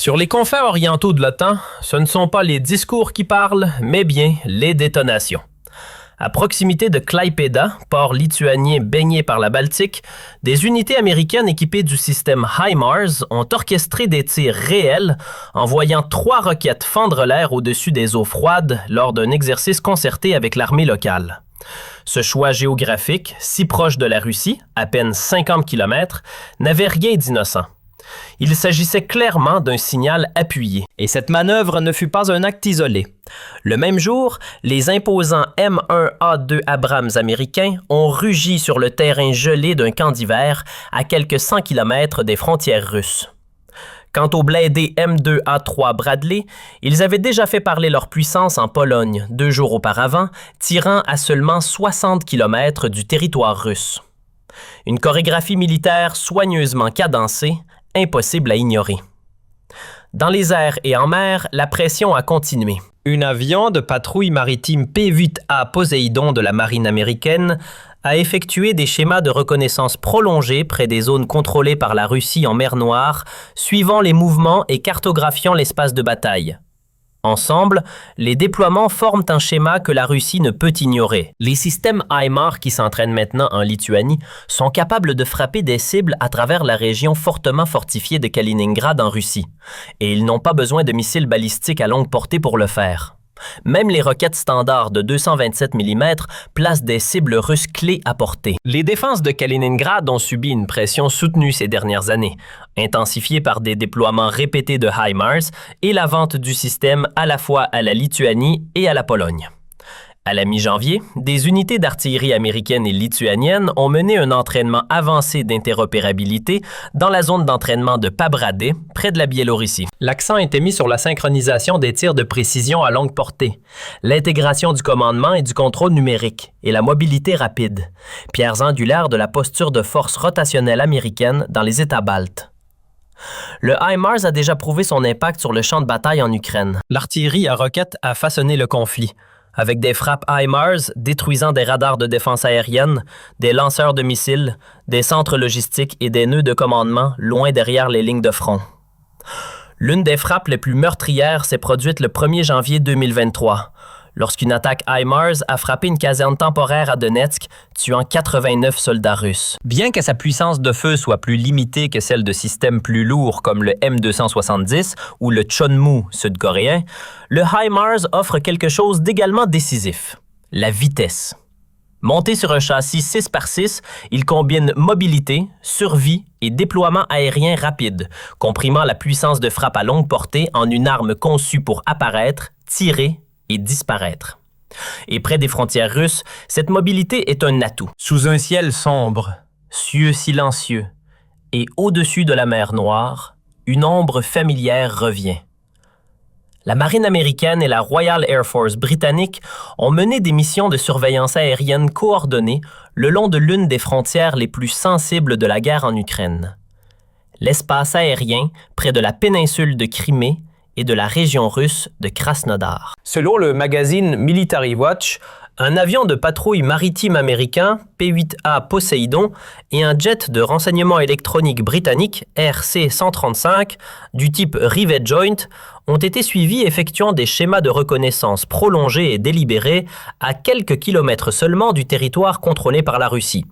Sur les confins orientaux de l'OTAN, ce ne sont pas les discours qui parlent, mais bien les détonations. À proximité de Klaipėda, port lituanien baigné par la Baltique, des unités américaines équipées du système HIMARS ont orchestré des tirs réels, envoyant 3 roquettes fendre l'air au-dessus des eaux froides lors d'un exercice concerté avec l'armée locale. Ce choix géographique, si proche de la Russie, à peine 50 km, n'avait rien d'innocent. Il s'agissait clairement d'un signal appuyé. Et cette manœuvre ne fut pas un acte isolé. Le même jour, les imposants M1A2 Abrams américains ont rugi sur le terrain gelé d'un camp d'hiver à quelques 100 km des frontières russes. Quant aux blindés M2A3 Bradley, ils avaient déjà fait parler leur puissance en Pologne 2 jours auparavant, tirant à seulement 60 km du territoire russe. Une chorégraphie militaire soigneusement cadencée, impossible à ignorer. Dans les airs et en mer, la pression a continué. Un avion de patrouille maritime P-8A Poséidon de la marine américaine a effectué des schémas de reconnaissance prolongés près des zones contrôlées par la Russie en mer Noire, suivant les mouvements et cartographiant l'espace de bataille. Ensemble, les déploiements forment un schéma que la Russie ne peut ignorer. Les systèmes HIMARS qui s'entraînent maintenant en Lituanie sont capables de frapper des cibles à travers la région fortement fortifiée de Kaliningrad en Russie. Et ils n'ont pas besoin de missiles balistiques à longue portée pour le faire. Même les roquettes standards de 227 mm placent des cibles russes clés à portée. Les défenses de Kaliningrad ont subi une pression soutenue ces dernières années, intensifiée par des déploiements répétés de HIMARS et la vente du système à la fois à la Lituanie et à la Pologne. À la mi-janvier, des unités d'artillerie américaines et lituaniennes ont mené un entraînement avancé d'interopérabilité dans la zone d'entraînement de Pabradė, près de la Biélorussie. L'accent était mis sur la synchronisation des tirs de précision à longue portée, l'intégration du commandement et du contrôle numérique et la mobilité rapide, pierres angulaires de la posture de force rotationnelle américaine dans les États baltes. Le HIMARS a déjà prouvé son impact sur le champ de bataille en Ukraine. L'artillerie à roquettes a façonné le conflit, avec des frappes HIMARS détruisant des radars de défense aérienne, des lanceurs de missiles, des centres logistiques et des nœuds de commandement loin derrière les lignes de front. L'une des frappes les plus meurtrières s'est produite le 1er janvier 2023, lorsqu'une attaque HIMARS a frappé une caserne temporaire à Donetsk, tuant 89 soldats russes. Bien que sa puissance de feu soit plus limitée que celle de systèmes plus lourds comme le M270 ou le Chonmu sud-coréen, le HIMARS offre quelque chose d'également décisif, la vitesse. Monté sur un châssis 6x6, il combine mobilité, survie et déploiement aérien rapide, comprimant la puissance de frappe à longue portée en une arme conçue pour apparaître, tirer et disparaître. Et près des frontières russes, cette mobilité est un atout. Sous un ciel sombre, cieux silencieux, et au-dessus de la mer Noire, une ombre familière revient. La marine américaine et la Royal Air Force britannique ont mené des missions de surveillance aérienne coordonnées le long de l'une des frontières les plus sensibles de la guerre en Ukraine. L'espace aérien près de la péninsule de Crimée et de la région russe de Krasnodar. Selon le magazine Military Watch, un avion de patrouille maritime américain, P-8A Poséidon, et un jet de renseignement électronique britannique, RC-135, du type Rivet Joint, ont été suivis effectuant des schémas de reconnaissance prolongés et délibérés à quelques kilomètres seulement du territoire contrôlé par la Russie.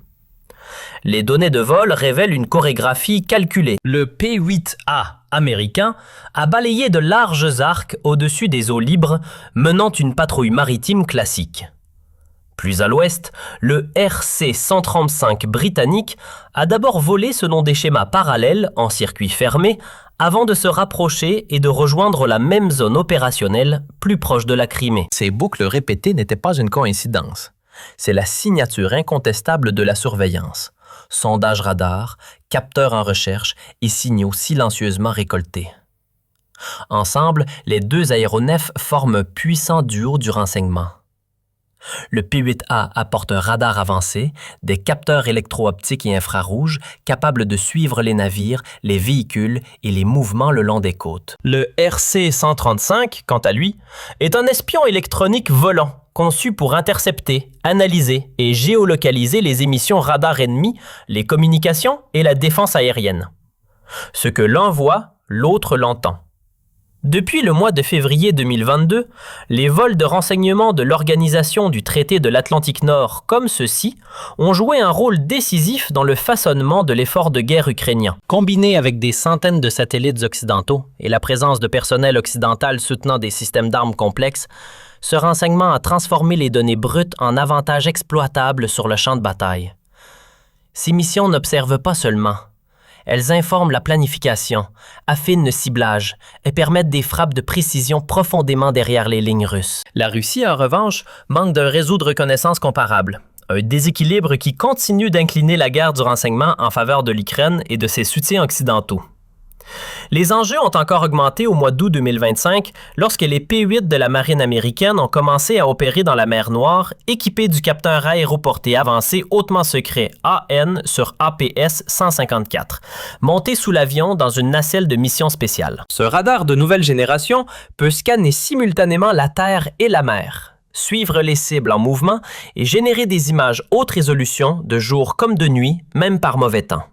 Les données de vol révèlent une chorégraphie calculée. Le P-8A américain a balayé de larges arcs au-dessus des eaux libres, menant une patrouille maritime classique. Plus à l'ouest, le RC-135 britannique a d'abord volé selon des schémas parallèles en circuit fermé avant de se rapprocher et de rejoindre la même zone opérationnelle plus proche de la Crimée. Ces boucles répétées n'étaient pas une coïncidence. C'est la signature incontestable de la surveillance. Sondage radar, capteurs en recherche et signaux silencieusement récoltés. Ensemble, les deux aéronefs forment un puissant duo du renseignement. Le P-8A apporte un radar avancé, des capteurs électro-optiques et infrarouges capables de suivre les navires, les véhicules et les mouvements le long des côtes. Le RC-135, quant à lui, est un espion électronique volant, conçu pour intercepter, analyser et géolocaliser les émissions radar ennemies, les communications et la défense aérienne. Ce que l'un voit, l'autre l'entend. Depuis le mois de février 2022, les vols de renseignement de l'Organisation du traité de l'Atlantique Nord comme ceux-ci ont joué un rôle décisif dans le façonnement de l'effort de guerre ukrainien. Combiné avec des centaines de satellites occidentaux et la présence de personnel occidental soutenant des systèmes d'armes complexes, ce renseignement a transformé les données brutes en avantages exploitables sur le champ de bataille. Ces missions n'observent pas seulement. Elles informent la planification, affinent le ciblage et permettent des frappes de précision profondément derrière les lignes russes. La Russie, en revanche, manque d'un réseau de reconnaissance comparable. Un déséquilibre qui continue d'incliner la guerre du renseignement en faveur de l'Ukraine et de ses soutiens occidentaux. Les enjeux ont encore augmenté au mois d'août 2025 lorsque les P-8 de la marine américaine ont commencé à opérer dans la mer Noire équipés du capteur aéroporté avancé hautement secret AN sur APS 154, monté sous l'avion dans une nacelle de mission spéciale. Ce radar de nouvelle génération peut scanner simultanément la terre et la mer, suivre les cibles en mouvement et générer des images haute résolution de jour comme de nuit, même par mauvais temps.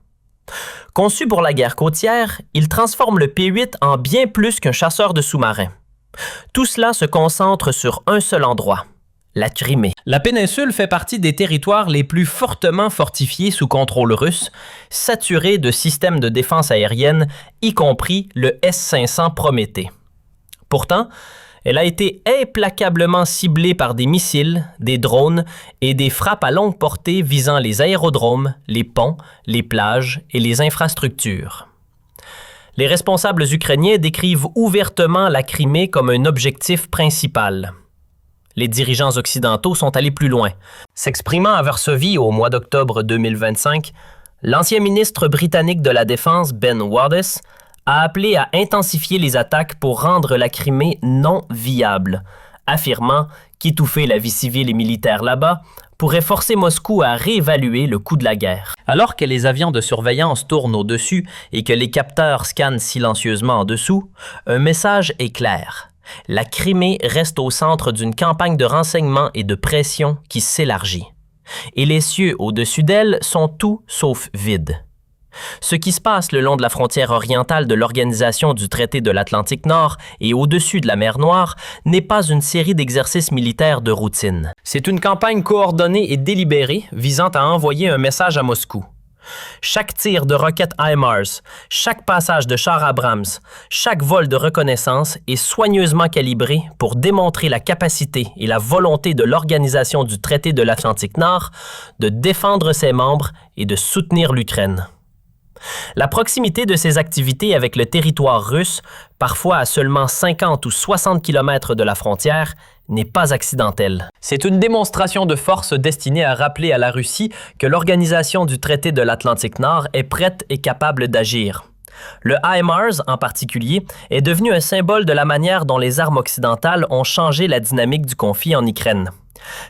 Conçu pour la guerre côtière, il transforme le P-8 en bien plus qu'un chasseur de sous-marins. Tout cela se concentre sur un seul endroit, la Crimée. La péninsule fait partie des territoires les plus fortement fortifiés sous contrôle russe, saturés de systèmes de défense aérienne, y compris le S-500 Prométhée. Pourtant, elle a été implacablement ciblée par des missiles, des drones et des frappes à longue portée visant les aérodromes, les ponts, les plages et les infrastructures. Les responsables ukrainiens décrivent ouvertement la Crimée comme un objectif principal. Les dirigeants occidentaux sont allés plus loin. S'exprimant à Varsovie au mois d'octobre 2025, l'ancien ministre britannique de la Défense, Ben Wallace, a appelé à intensifier les attaques pour rendre la Crimée non viable, affirmant qu'étouffer la vie civile et militaire là-bas pourrait forcer Moscou à réévaluer le coût de la guerre. Alors que les avions de surveillance tournent au-dessus et que les capteurs scannent silencieusement en dessous, un message est clair. La Crimée reste au centre d'une campagne de renseignement et de pression qui s'élargit. Et les cieux au-dessus d'elle sont tout sauf vides. Ce qui se passe le long de la frontière orientale de l'Organisation du traité de l'Atlantique Nord et au-dessus de la mer Noire n'est pas une série d'exercices militaires de routine. C'est une campagne coordonnée et délibérée visant à envoyer un message à Moscou. Chaque tir de roquettes HIMARS, chaque passage de chars Abrams, chaque vol de reconnaissance est soigneusement calibré pour démontrer la capacité et la volonté de l'Organisation du traité de l'Atlantique Nord de défendre ses membres et de soutenir l'Ukraine. La proximité de ces activités avec le territoire russe, parfois à seulement 50 ou 60 km de la frontière, n'est pas accidentelle. C'est une démonstration de force destinée à rappeler à la Russie que l'Organisation du traité de l'Atlantique Nord est prête et capable d'agir. Le HIMARS, en particulier, est devenu un symbole de la manière dont les armes occidentales ont changé la dynamique du conflit en Ukraine.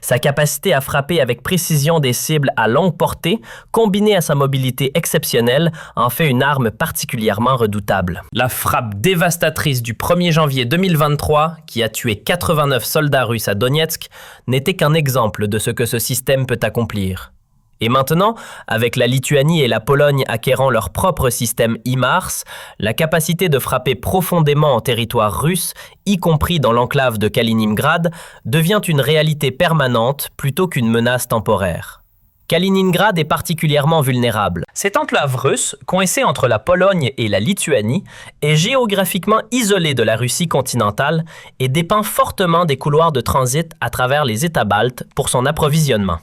Sa capacité à frapper avec précision des cibles à longue portée, combinée à sa mobilité exceptionnelle, en fait une arme particulièrement redoutable. La frappe dévastatrice du 1er janvier 2023, qui a tué 89 soldats russes à Donetsk, n'était qu'un exemple de ce que ce système peut accomplir. Et maintenant, avec la Lituanie et la Pologne acquérant leur propre système HIMARS, la capacité de frapper profondément en territoire russe, y compris dans l'enclave de Kaliningrad, devient une réalité permanente plutôt qu'une menace temporaire. Kaliningrad est particulièrement vulnérable. Cette enclave russe, coincée entre la Pologne et la Lituanie, est géographiquement isolée de la Russie continentale et dépend fortement des couloirs de transit à travers les États baltes pour son approvisionnement.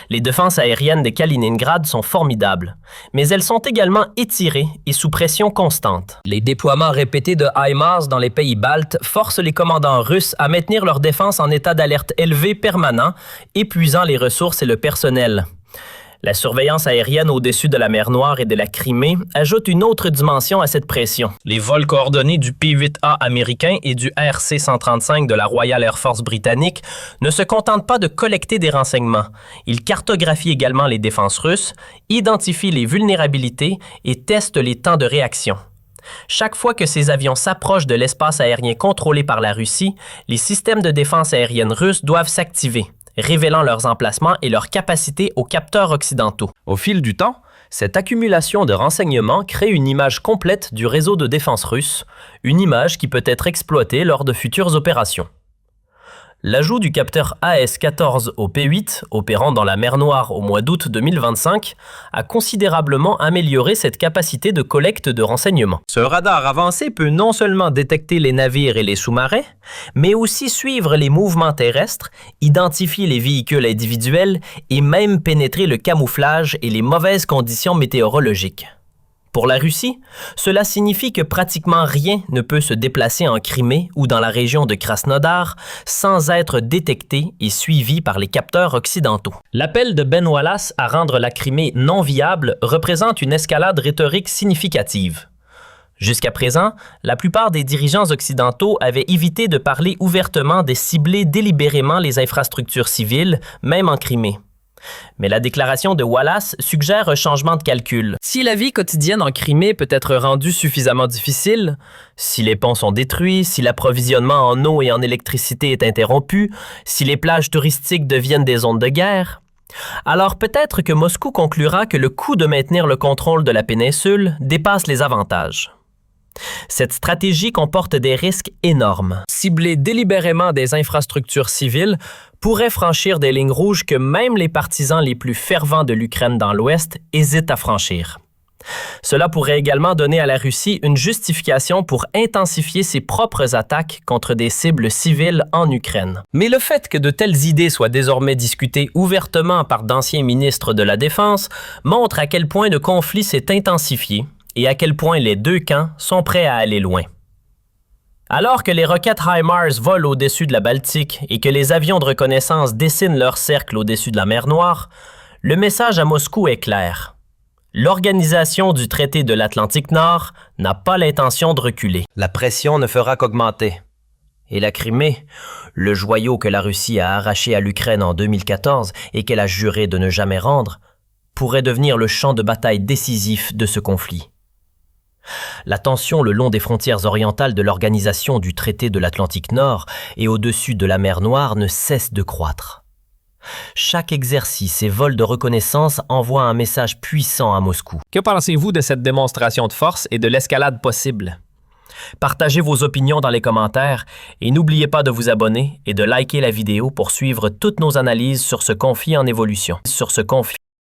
Les défenses aériennes de Kaliningrad sont formidables, mais elles sont également étirées et sous pression constante. Les déploiements répétés de HIMARS dans les pays baltes forcent les commandants russes à maintenir leur défense en état d'alerte élevé permanent, épuisant les ressources et le personnel. La surveillance aérienne au-dessus de la mer Noire et de la Crimée ajoute une autre dimension à cette pression. Les vols coordonnés du P-8A américain et du RC-135 de la Royal Air Force britannique ne se contentent pas de collecter des renseignements. Ils cartographient également les défenses russes, identifient les vulnérabilités et testent les temps de réaction. Chaque fois que ces avions s'approchent de l'espace aérien contrôlé par la Russie, les systèmes de défense aérienne russes doivent s'activer, révélant leurs emplacements et leur capacité aux capteurs occidentaux. Au fil du temps, Cette accumulation de renseignements crée une image complète du réseau de défense russe, une image qui peut être exploitée lors de futures opérations. L'ajout du capteur AS-14 au P-8, opérant dans la mer Noire au mois d'août 2025, a considérablement amélioré cette capacité de collecte de renseignements. Ce radar avancé peut non seulement détecter les navires et les sous-marins, mais aussi suivre les mouvements terrestres, identifier les véhicules individuels et même pénétrer le camouflage et les mauvaises conditions météorologiques. Pour la Russie, cela signifie que pratiquement rien ne peut se déplacer en Crimée ou dans la région de Krasnodar sans être détecté et suivi par les capteurs occidentaux. L'appel de Ben Wallace à rendre la Crimée non viable représente une escalade rhétorique significative. Jusqu'à présent, la plupart des dirigeants occidentaux avaient évité de parler ouvertement de cibler délibérément les infrastructures civiles, même en Crimée. Mais la déclaration de Wallace suggère un changement de calcul. Si la vie quotidienne en Crimée peut être rendue suffisamment difficile, si les ponts sont détruits, si l'approvisionnement en eau et en électricité est interrompu, si les plages touristiques deviennent des zones de guerre, alors peut-être que Moscou conclura que le coût de maintenir le contrôle de la péninsule dépasse les avantages. Cette stratégie comporte des risques énormes. Cibler délibérément des infrastructures civiles pourrait franchir des lignes rouges que même les partisans les plus fervents de l'Ukraine dans l'Ouest hésitent à franchir. Cela pourrait également donner à la Russie une justification pour intensifier ses propres attaques contre des cibles civiles en Ukraine. Mais le fait que de telles idées soient désormais discutées ouvertement par d'anciens ministres de la Défense montre à quel point le conflit s'est intensifié et à quel point les deux camps sont prêts à aller loin. Alors que les roquettes HIMARS volent au-dessus de la Baltique et que les avions de reconnaissance dessinent leur cercle au-dessus de la mer Noire, le message à Moscou est clair. L'organisation du traité de l'Atlantique Nord n'a pas l'intention de reculer. La pression ne fera qu'augmenter. Et la Crimée, le joyau que la Russie a arraché à l'Ukraine en 2014 et qu'elle a juré de ne jamais rendre, pourrait devenir le champ de bataille décisif de ce conflit. La tension le long des frontières orientales de l'organisation du traité de l'Atlantique Nord et au-dessus de la mer Noire ne cesse de croître. Chaque exercice et vol de reconnaissance envoie un message puissant à Moscou. Que pensez-vous de cette démonstration de force et de l'escalade possible? Partagez vos opinions dans les commentaires et n'oubliez pas de vous abonner et de liker la vidéo pour suivre toutes nos analyses sur ce conflit en évolution.